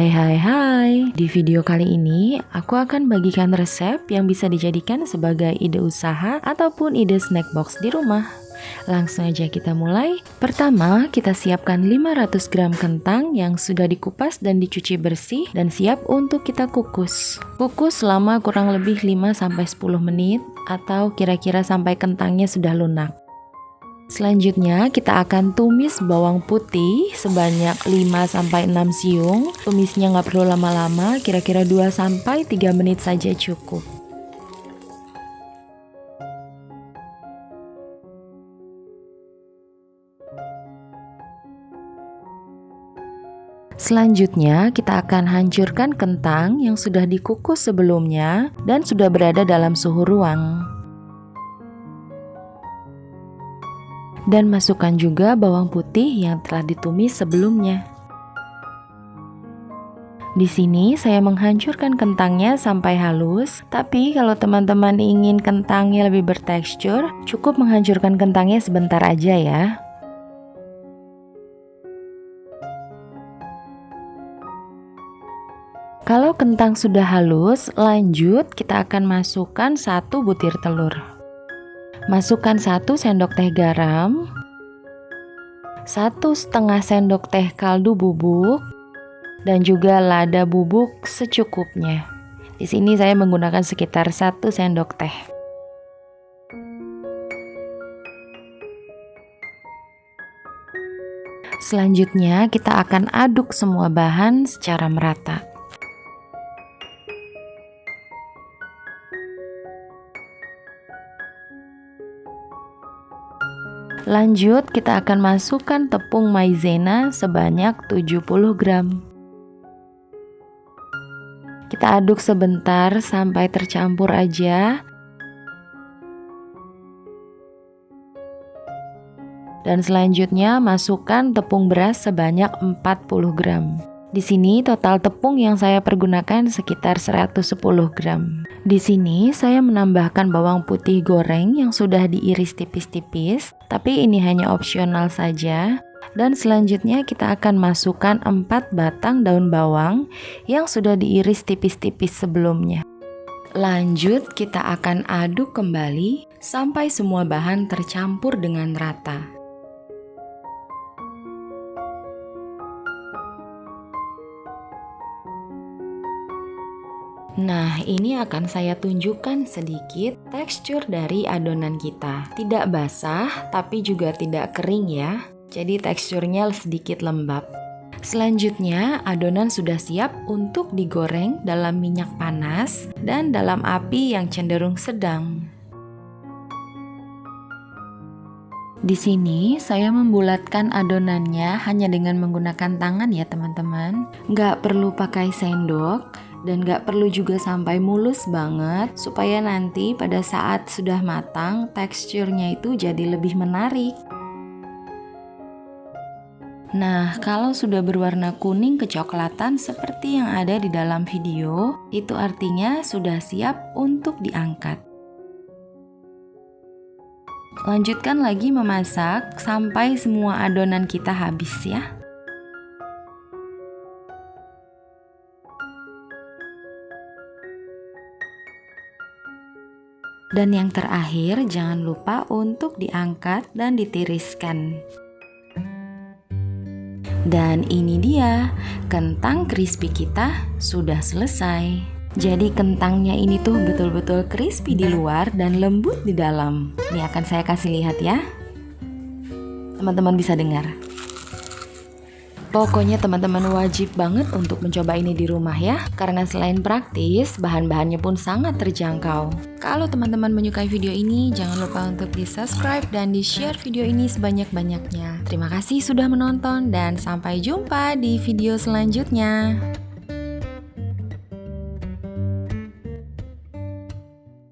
Hai. Di video kali ini, aku akan bagikan resep yang bisa dijadikan sebagai ide usaha ataupun ide snack box di rumah. Langsung aja kita mulai. Pertama, kita siapkan 500 gram kentang yang sudah dikupas dan dicuci bersih dan siap untuk kita kukus. Kukus selama kurang lebih 5-10 menit atau kira-kira sampai kentangnya sudah lunak. Selanjutnya kita akan tumis bawang putih sebanyak 5-6 siung. Tumisnya nggak perlu lama-lama, kira-kira 2-3 menit saja cukup. Selanjutnya kita akan hancurkan kentang yang sudah dikukus sebelumnya dan sudah berada dalam suhu ruang. Dan masukkan juga bawang putih yang telah ditumis sebelumnya. Di sini saya menghancurkan kentangnya sampai halus, tapi kalau teman-teman ingin kentangnya lebih bertekstur, cukup menghancurkan kentangnya sebentar aja ya. Kalau kentang sudah halus, lanjut kita akan masukkan 1 butir telur. Masukkan 1 sendok teh garam, 1,5 sendok teh kaldu bubuk, dan juga lada bubuk secukupnya. Di sini saya menggunakan sekitar 1 sendok teh. Selanjutnya kita akan aduk semua bahan secara merata. Lanjut, kita akan masukkan tepung maizena sebanyak 70 gram. Kita aduk sebentar sampai tercampur aja. Dan selanjutnya masukkan tepung beras sebanyak 40 gram. Di sini total tepung yang saya pergunakan sekitar 110 gram. Di sini saya menambahkan bawang putih goreng yang sudah diiris tipis-tipis, tapi ini hanya opsional saja. Dan selanjutnya kita akan masukkan 4 batang daun bawang yang sudah diiris tipis-tipis sebelumnya. Lanjut kita akan aduk kembali sampai semua bahan tercampur dengan rata. Nah, ini akan saya tunjukkan sedikit tekstur dari adonan kita. Tidak basah, tapi juga tidak kering ya. Jadi teksturnya sedikit lembab. Selanjutnya, adonan sudah siap untuk digoreng dalam minyak panas dan dalam api yang cenderung sedang. Di sini saya membulatkan adonannya hanya dengan menggunakan tangan ya teman-teman. Nggak perlu pakai sendok. Dan gak perlu juga sampai mulus banget, supaya nanti pada saat sudah matang teksturnya itu jadi lebih menarik. Nah, kalau sudah berwarna kuning kecoklatan seperti yang ada di dalam video, itu artinya sudah siap untuk diangkat. Lanjutkan lagi memasak sampai semua adonan kita habis ya. Dan yang terakhir, jangan lupa untuk diangkat dan ditiriskan. Dan ini dia, kentang crispy kita sudah selesai. Jadi kentangnya ini tuh betul-betul crispy di luar dan lembut di dalam. Ini akan saya kasih lihat ya. Teman-teman bisa dengar. Pokoknya teman-teman wajib banget untuk mencoba ini di rumah ya. Karena selain praktis, bahan-bahannya pun sangat terjangkau. Kalau teman-teman menyukai video ini, jangan lupa untuk di-subscribe dan di-share video ini sebanyak-banyaknya. Terima kasih sudah menonton dan sampai jumpa di video selanjutnya.